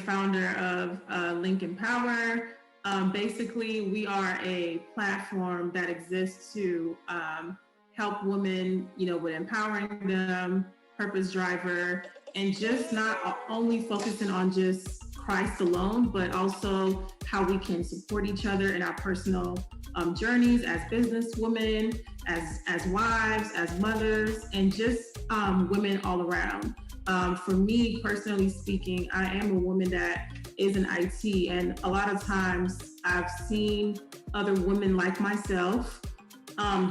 founder of Linkempower. Basically, we are a platform that exists to help women, with empowering them, purpose driver, and just not only focusing on just Christ alone, but also how we can support each other in our personal journeys as businesswomen, as wives, as mothers, and just women all around. For me, personally speaking, I am a woman that is in IT, and a lot of times I've seen other women like myself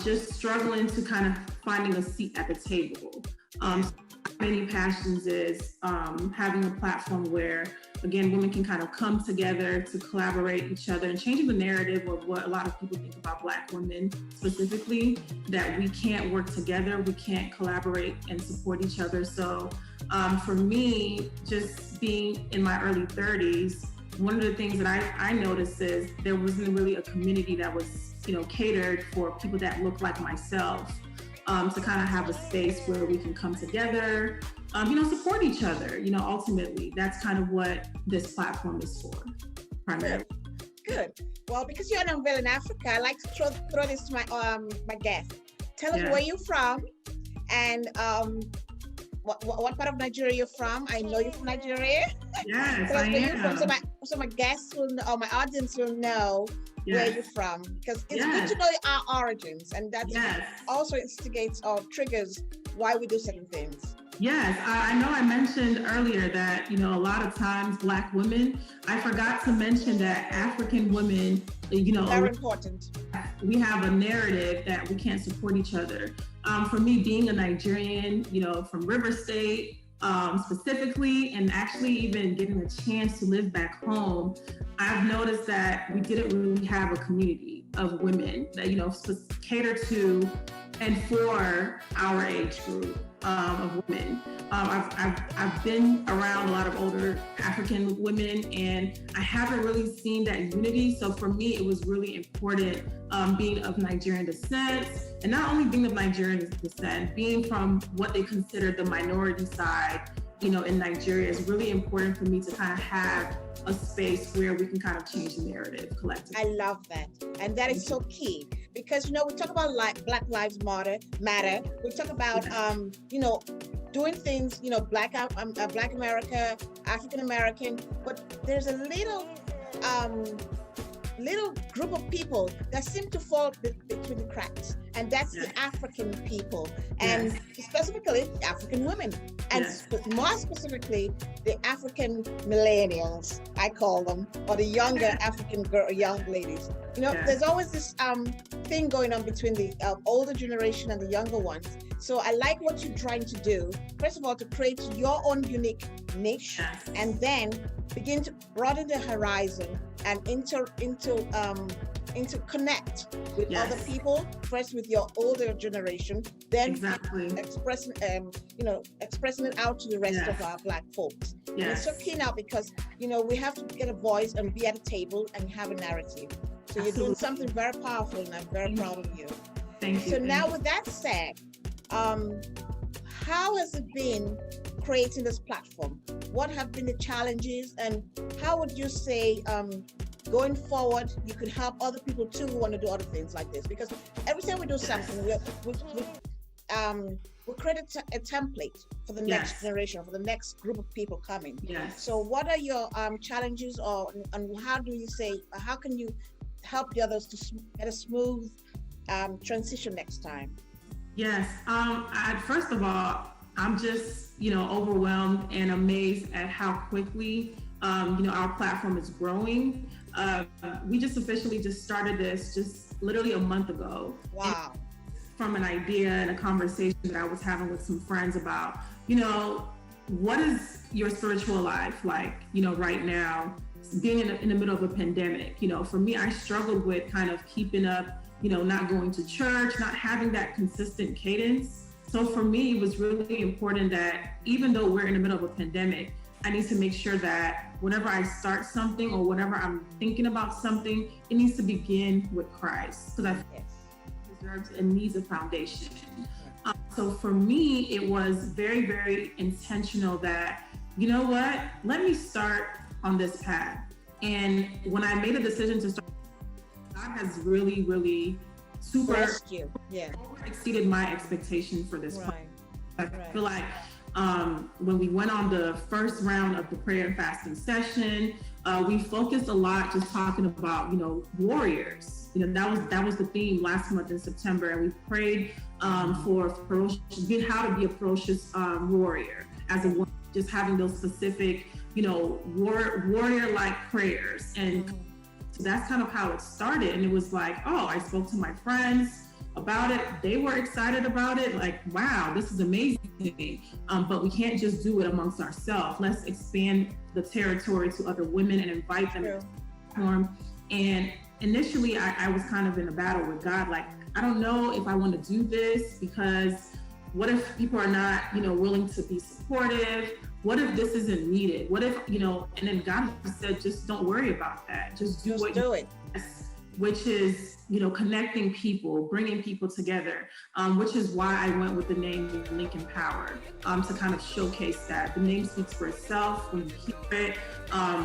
just struggling to kind of finding a seat at the table. Many passions is having a platform where, again, women can kind of come together to collaborate each other and changing the narrative of what a lot of people think about Black women specifically, that we can't work together, we can't collaborate and support each other. So for me, just being in my early 30s, one of the things that I noticed is there wasn't really a community that was, catered for people that look like myself. To kind of have a space where we can come together, support each other. Ultimately, that's kind of what this platform is for, primarily. Good. Well, because you're in Unveiling Africa, I like to throw this to my guests. Tell us where you're from and what part of Nigeria you're from. I know you're from Nigeria. Yes, Tell us where am. You're from, so my guests will know, or my audience will know where you're from, because it's good to know our origins, and that also instigates or triggers why we do certain things. Yes, I know I mentioned earlier that, a lot of times Black women, I forgot to mention that African women, very important. We have a narrative that we can't support each other. For me, being a Nigerian, from River State, specifically, and actually even getting a chance to live back home, I've noticed that we didn't really have a community of women that, cater to and for our age group of women. I've been around a lot of older African women, and I haven't really seen that unity. So for me, it was really important being of Nigerian descent, and not only being of Nigerian descent, being from what they consider the minority side, in Nigeria, is really important for me to kind of have a space where we can kind of change the narrative collectively. I love that. And that is so key, because, we talk about Black Lives Matter. We talk about, doing things, Black America, African American, but there's a little group of people that seem to fall between the cracks, and that's the African people, and specifically African women, and more specifically the African millennials, I call them, or the younger African young ladies. There's always this thing going on between the older generation and the younger ones. So I like what you're trying to do. First of all, to create your own unique niche, and then begin to broaden the horizon and interconnect with other people. First with your older generation, then expressing it out to the rest of our Black folks. And it's so key now, because we have to get a voice and be at a table and have a narrative. So you're doing something very powerful, and I'm very proud of you. Thank you. So now, with that said, how has it been creating this platform? What have been the challenges, and how would you say going forward you could help other people too who want to do other things like this? Because every time we do something, we create a template for the next generation, for the next group of people coming. So what are your challenges, and how do you say, how can you help the others to get a smooth transition next time? Yes. First of all, I'm just, overwhelmed and amazed at how quickly, our platform is growing. We just officially just started this just literally a month ago. Wow. From an idea and a conversation that I was having with some friends about, what is your spiritual life like, right now, being in the middle of a pandemic. For me, I struggled with kind of keeping up, not going to church, not having that consistent cadence. So for me, it was really important that even though we're in the middle of a pandemic, I need to make sure that whenever I start something or whenever I'm thinking about something, it needs to begin with Christ, because I think it deserves and needs a foundation. So for me, it was very, very intentional that, let me start on this path. And when I made a decision to start, God has really, really exceeded my expectation for this. Right. I feel like when we went on the first round of the prayer and fasting session, we focused a lot just talking about, warriors. That was the theme last month in September, and we prayed for how to be a ferocious warrior as a woman, just having those specific, warrior-like prayers. And so that's kind of how it started. And it was like, I spoke to my friends about it. They were excited about it. Like, wow, this is amazing. But we can't just do it amongst ourselves. Let's expand the territory to other women and invite them to the platform. And initially, I was kind of in a battle with God. Like, I don't know if I want to do this, because what if people are not, willing to be supportive? What if this isn't needed? What if, and then God said, just don't worry about that. Just do it. Which is, connecting people, bringing people together, which is why I went with the name Linkempower, to kind of showcase that. The name speaks for itself when you hear it,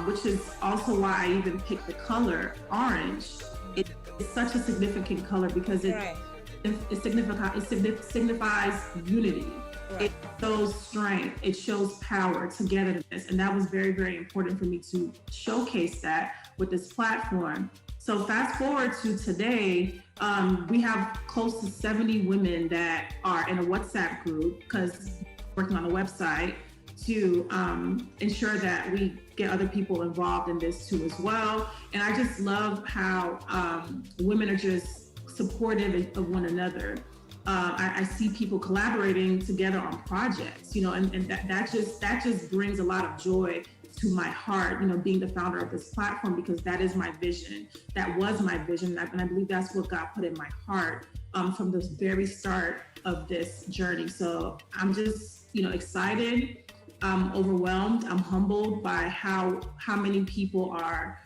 which is also why I even picked the color orange. It's such a significant color because it signifies unity. Right. It shows strength, it shows power, togetherness, and that was very, very important for me to showcase that with this platform. So fast forward to today, we have close to 70 women that are in a WhatsApp group, because working on a website to ensure that we get other people involved in this too as well. And I just love how women are just supportive of one another. I see people collaborating together on projects, and that just brings a lot of joy to my heart, being the founder of this platform, because that is my vision. That was my vision. And I believe that's what God put in my heart from the very start of this journey. So I'm just, excited. I'm overwhelmed. I'm humbled by how many people are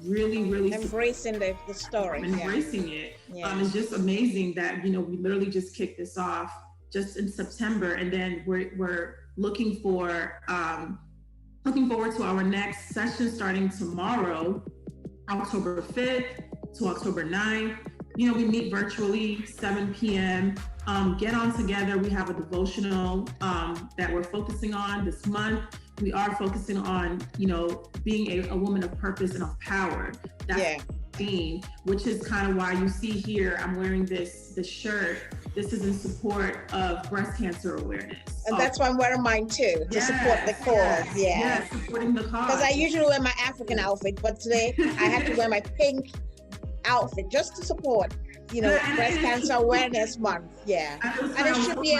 really, really embracing the story. Embracing it. It's just amazing that, we literally just kicked this off just in September. And then we're looking forward to our next session starting tomorrow, October 5th to October 9th. We meet virtually 7 p.m. Get on together. We have a devotional that we're focusing on this month. We are focusing on, being a woman of purpose and of power. That's the theme, which is kind of why you see here, I'm wearing this shirt. This is in support of breast cancer awareness. And that's why I'm wearing mine too, to support the cause. Yes, supporting the cause. Because I usually wear my African outfit, but today I had to wear my pink outfit just to support, Breast Cancer Awareness Month. Yeah. And it should be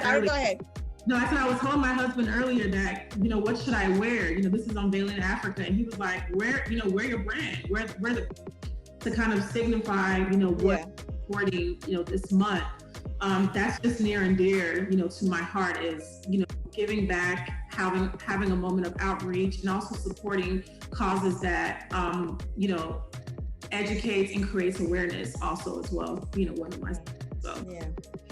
Sorry, go ahead. No, I was telling my husband earlier that, what should I wear? This is Unveiling Africa. And he was like, wear your brand, wear to kind of signify, what supporting, this month. That's just near and dear, to my heart is, giving back, having a moment of outreach, and also supporting causes that, educates and creates awareness also as well, one of my, so.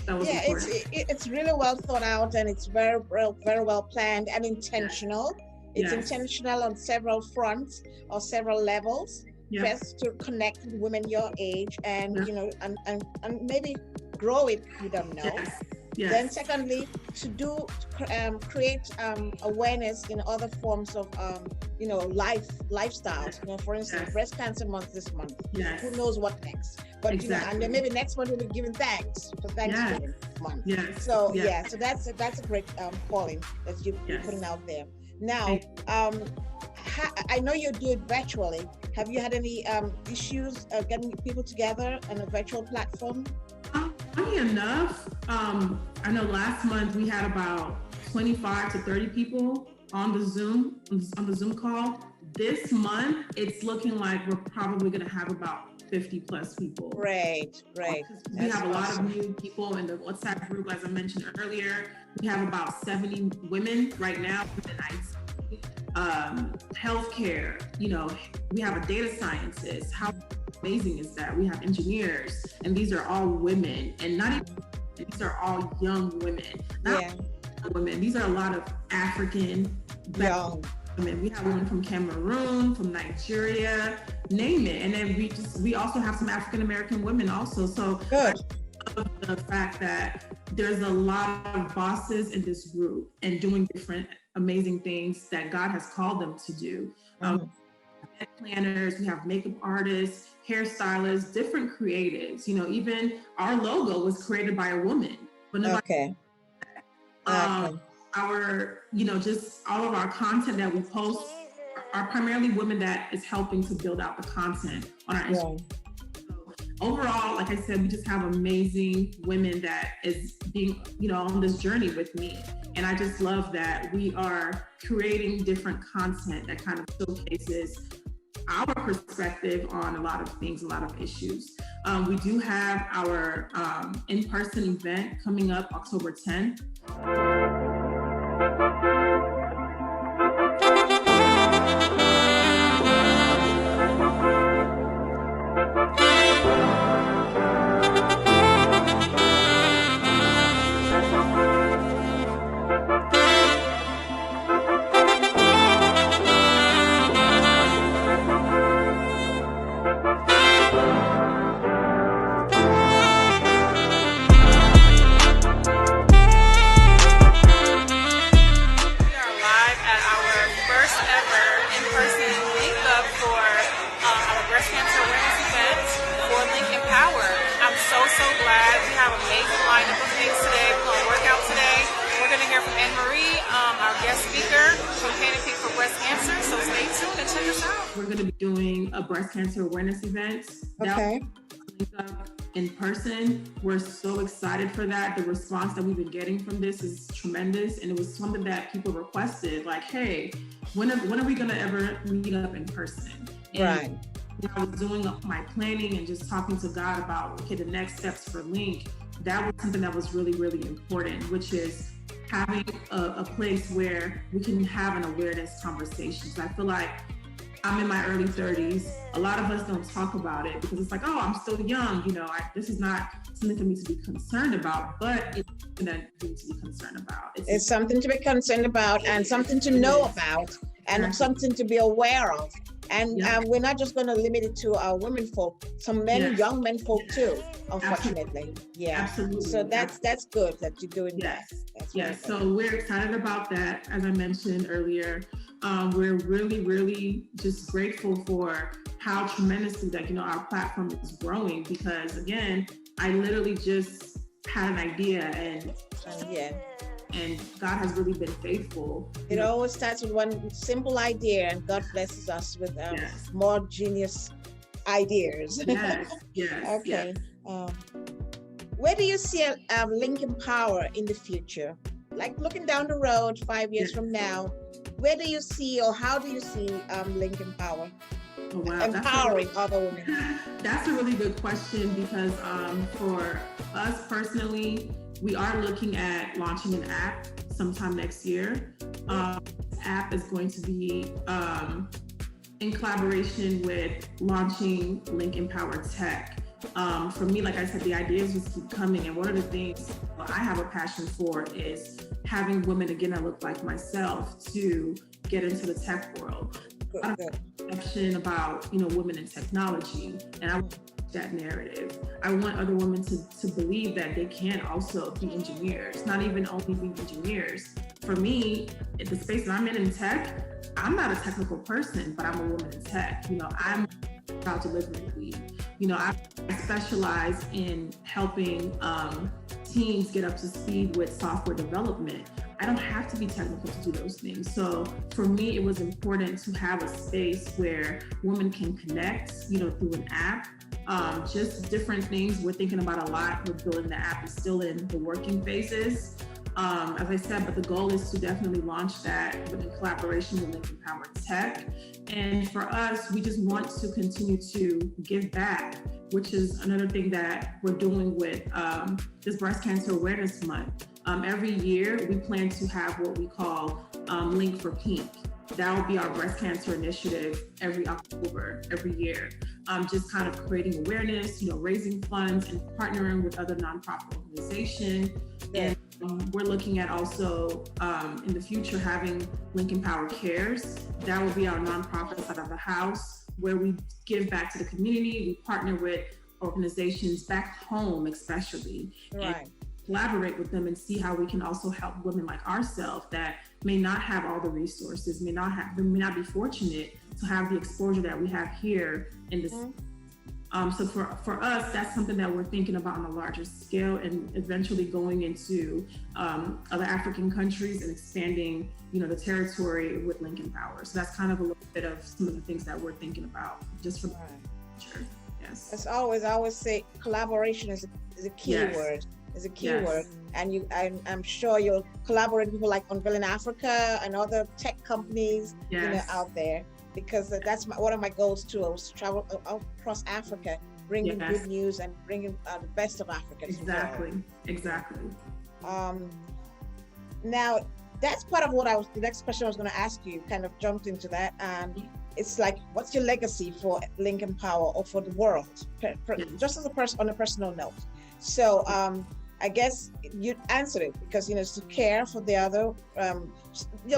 That was it's really well thought out, and it's very well planned and intentional. It's intentional on several fronts or several levels. First, to connect with women your age, and and maybe grow it. You don't know. Then, secondly, to create awareness in other forms of lifestyles. For instance, Breast Cancer Month this month. Who knows what next? But and then maybe next month we'll be giving thanks for Thanksgiving month. So so that's a great calling that you're putting out there. Now, I know you do it virtually. Have you had any issues getting people together on a virtual platform? Funny enough, I know last month we had about 25 to 30 people on the Zoom call. This month, it's looking like we're probably going to have about 50 plus people. Right. We have a lot of new people in the WhatsApp group, as I mentioned earlier. We have about 70 women right now within IT, healthcare. We have a data scientist. How amazing is that? We have engineers, and these are all women, and these are all young women. Women. These are a lot of African, women. We have women from Cameroon, from Nigeria, name it. And then we also have some African American women also. So good. I love the fact that there's a lot of bosses in this group and doing different amazing things that God has called them to do. Planners, we have makeup artists, hairstylists, different creatives. You know, even our logo was created by a woman. But nobody, our, you know, just all of our content that we post are primarily women that is helping to build out the content on our Instagram. Overall, like I said, we just have amazing women that is being, you know, on this journey with me. And I just love that we are creating different content that kind of showcases our perspective on a lot of things, a lot of issues. We do have our in-person event coming up October 10th. We're going to be doing a breast cancer awareness event. Okay. In person. We're so excited for that. The response that we've been getting from this is tremendous. And it was something that people requested, like, hey, when are we going to ever meet up in person? And right. I was doing my planning and just talking to God about, okay, the next steps for Link. That was something that was really, really important, which is having a place where we can have an awareness conversation. So I feel like I'm in my early 30s. A lot of us don't talk about it because it's like, oh, I'm still young. You know, this is not something for me to be concerned about, but it's something that we need to be concerned about. It's something to be concerned about and something to know about and something to be aware of. And we're not just going to limit it to our women folk, some men, young men folk too, unfortunately. Absolutely. So that's good that you're doing that. So we're excited about that. As I mentioned earlier, we're really, really just grateful for how tremendously that, you know, our platform is growing, because again, I literally just had an idea and God has really been faithful. It always starts with one simple idea, and God blesses us with more genius ideas. Okay. Where do you see Linkempower in the future? Like looking down the road 5 years from now, where do you see, or how do you see Linkempower empowering other women? That's a really good question, because for us personally, we are looking at launching an app sometime next year. This app is going to be in collaboration with launching Linkempower Tech. For me, like I said, the ideas just keep coming. And one of the things I have a passion for is having women, again, that look like myself, to get into the tech world. I don't have a perception about, you know, women in technology, and I want that narrative. I want other women to believe that they can also be engineers, not even only be engineers. For me, in the space that I'm in tech, I'm not a technical person, but I'm a woman in tech. You know, I'm about delivery lead. You know, I specialize in helping teams get up to speed with software development. I don't have to be technical to do those things. So for me, it was important to have a space where women can connect, you know, through an app. Just different things we're thinking about a lot with building the app. Is still in the working phases. As I said, but the goal is to definitely launch that in collaboration with Linkempower Tech. And for us, we just want to continue to give back, which is another thing that we're doing with this Breast Cancer Awareness Month. Every year, we plan to have what we call Link for Pink. that will be our breast cancer initiative every October, every year. Just kind of creating awareness, raising funds and partnering with other nonprofit organizations. And we're looking at also in the future having Linkempower Cares. That will be our nonprofit side of the house, where we give back to the community. We partner with organizations back home, especially, and collaborate with them and see how we can also help women like ourselves that may not have all the resources, may not be fortunate to have the exposure that we have here in this. So for us, that's something that we're thinking about on a larger scale, and eventually going into other African countries and expanding, the territory with Linkempower. So that's kind of a little bit of some of the things that we're thinking about just for the future. Yes. As always, I always say collaboration is a key word. Is a key word, and I'm sure you'll collaborate with people like Unveiling Africa and other tech companies, out there, because that's one of my goals too. I was to travel across Africa, bringing good news and bringing the best of Africa. Exactly. Now that's part of what the next question I was going to ask you. Kind of jumped into that. It's like, what's your legacy for Linkempower or for the world, just as on a personal note? So I guess you answered it, because to care for the other,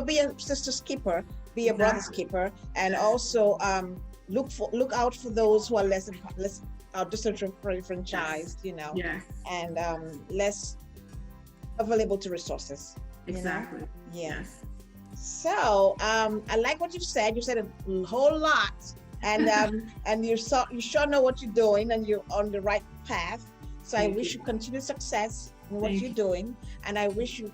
be a sister's keeper, be a brother's keeper, and also look out for those who are less disenfranchised, and less available to resources. Exactly. Yes. So I like what you said. You said a whole lot, and and you sure know what you're doing, and you're on the right path. So I wish you continued success in what you're doing, and I wish you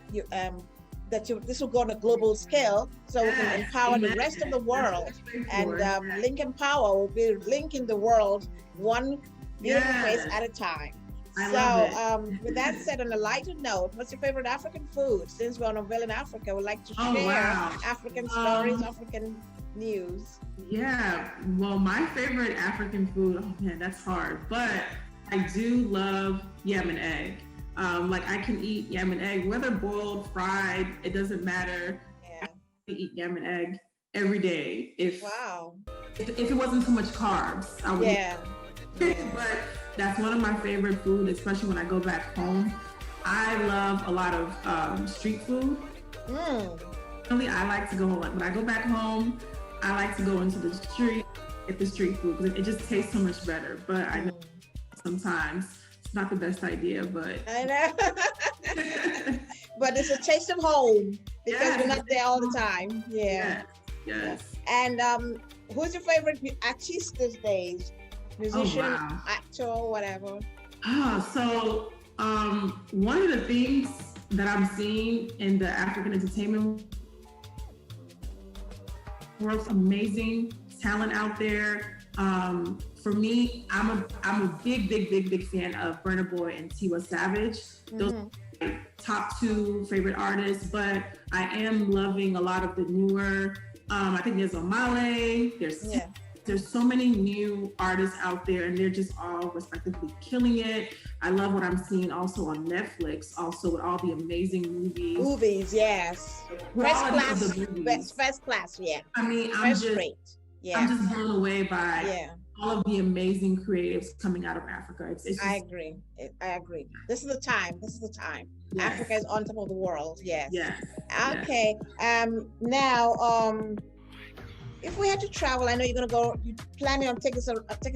that this will go on a global scale, so we can empower the rest of the world. And Linkempower will be linking the world one beautiful place at a time. With that said, on a lighter note, what's your favorite African food? Since we're on Unveiling Africa, we'd like to share African stories, African news. Yeah, well, my favorite African food, oh man, that's hard, but I do love yam and egg. Like I can eat yam and egg, whether boiled, fried, it doesn't matter. I can eat yam and egg every day. If it wasn't too much carbs, I would eat. But that's one of my favorite food, especially when I go back home. I love a lot of street food. Really, I like to go, when I go back home, I like to go into the street, get the street food, because it just tastes so much better. But I know sometimes it's not the best idea, but I know. But it's a taste of home, because we're not there all the time. Yes. And who's your favorite artist these days? Musician, actor, whatever. So one of the things that I'm seeing in the African entertainment world, amazing talent out there. For me, I'm a big fan of Burna Boy and Tiwa Savage. Those are my top two favorite artists, but I am loving a lot of the newer. I think there's Omale. There's so many new artists out there, and they're just all respectively killing it. I love what I'm seeing also on Netflix, also with all the amazing movies. Yes. First class, yeah. I mean, I'm just blown away by all of the amazing creatives coming out of Africa. It's just, I agree. This is the time. Yes. Africa is on top of the world. Yes. Okay. Now, if we had to travel, I know you're you're planning on taking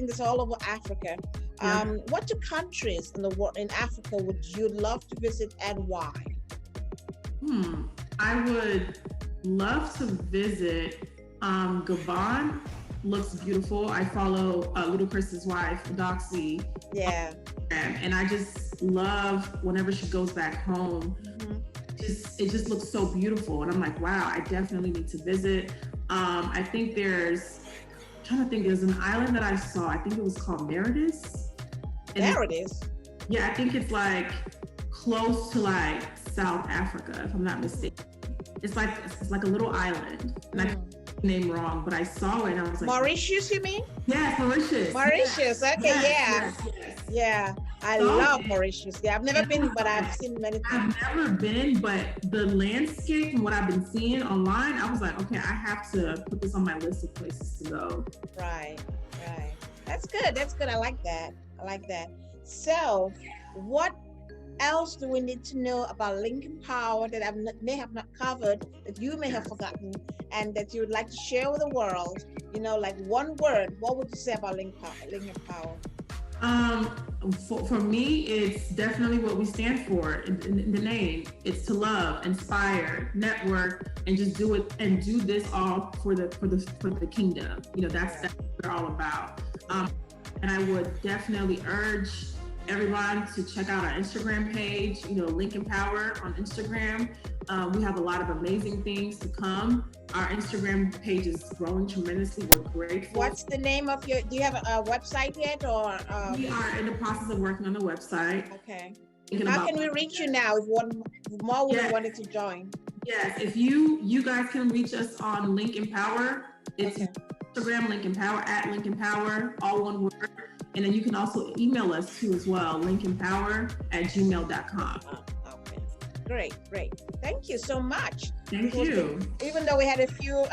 this all over Africa. What 2 countries in Africa would you love to visit, and why? I would love to visit Gabon. Looks beautiful. I follow Ludacris's wife, Doxy. And I just love whenever she goes back home. It just looks so beautiful, and I'm like, wow, I definitely need to visit. I think there's an island that I saw. I think it was called Meredith. Yeah, I think it's like close to like South Africa, if I'm not mistaken. It's like a little island, and I got the name wrong, but I saw it and I was like, Mauritius, you mean? Yes, Mauritius. Okay, yes. Yeah. I love Mauritius. Yeah, I've never been, but I've seen many things. I've never been, but the landscape and what I've been seeing online, I was like, okay, I have to put this on my list of places to go. Right. That's good. That's good. I like that. So, what else do we need to know about Linkempower that I may have not covered, that you may have forgotten, and that you would like to share with the world? You know, like one word, what would you say about Linkempower? For me, it's definitely what we stand for in the name. It's to love, inspire, network, and just do it, and do this all for the kingdom. You know, that's what we're all about. And I would definitely urge everyone to check out our Instagram page, you know, Linkempower on Instagram. We have a lot of amazing things to come. Our Instagram page is growing tremendously. We're grateful. What's the name of do you have a website yet, or? We are in the process of working on the website. Okay. How can we reach you now if more women wanted to join? Yes, if you guys can reach us on Linkempower. It's Instagram, Linkempower, @Linkempower, all one word. And then you can also email us too as well, linkempower@gmail.com. Okay, great. Thank you so much. Thank you. Even though we had a few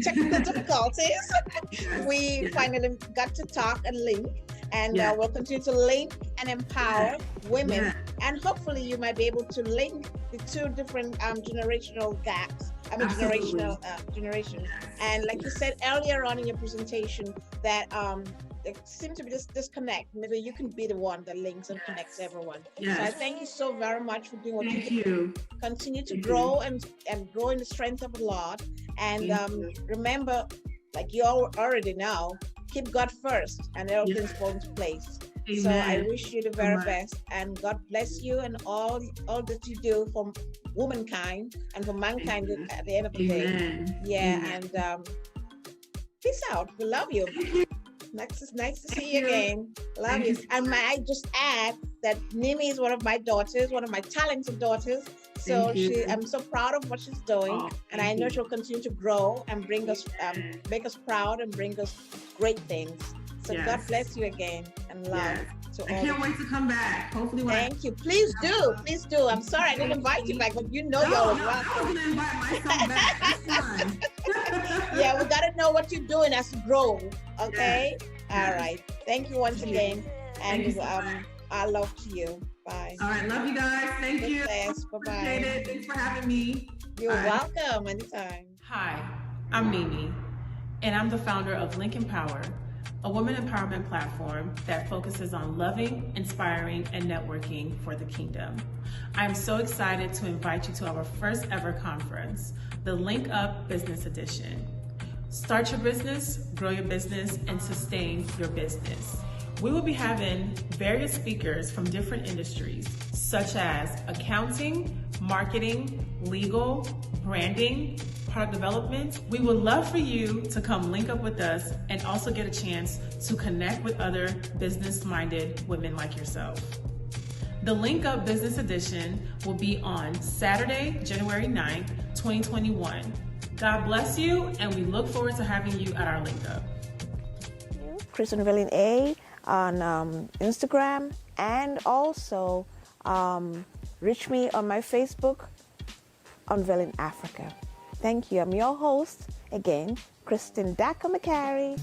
technical difficulties, we finally got to talk and link. And we'll continue to link and empower women. And hopefully you might be able to link the two different generational gaps. Generation. And like you said earlier on in your presentation, that there seems to be this disconnect. Maybe you can be the one that links and connects everyone. So I thank you so very much for doing what you do. Continue to grow and grow in the strength of the Lord. And remember, like you already know, keep God first and everything's falling into place. Amen. So I wish you the very best, and God bless you and all that you do for womankind and for mankind at the end of the day. And peace out. We love you. It's nice to see you again. Love you. And I just add that Nimi is one of my daughters, one of my talented daughters. So I'm so proud of what she's doing, and I know she'll continue to grow and bring us, make us proud and bring us great things. So God bless you again, and love to all. I can't wait to come back. Hopefully, thank you. Please do. I'm sorry I didn't invite you back, but you know you're welcome. I was gonna invite myself back. That's fine. We gotta know what you're doing as you grow. Okay. All right. Thank you once again, and I love to you. Bye. All right. Love you guys. Thank you. Bye-bye. Appreciate it. Thanks for having me. You're welcome. Anytime. Hi, I'm Nimi, and I'm the founder of Linkempower, a women empowerment platform that focuses on loving, inspiring, and networking for the kingdom. I am so excited to invite you to our first ever conference, the Link Up Business Edition. Start your business, grow your business, and sustain your business. We will be having various speakers from different industries, such as accounting, marketing, legal, branding, product development. We would love for you to come link up with us and also get a chance to connect with other business-minded women like yourself. The Link Up Business Edition will be on Saturday, January 9th, 2021. God bless you, and we look forward to having you at our Link Up. Chris Unveiling A on Instagram, and also reach me on my Facebook, Unveiling Africa. Thank you. I'm your host, again, Kristen MacHarry.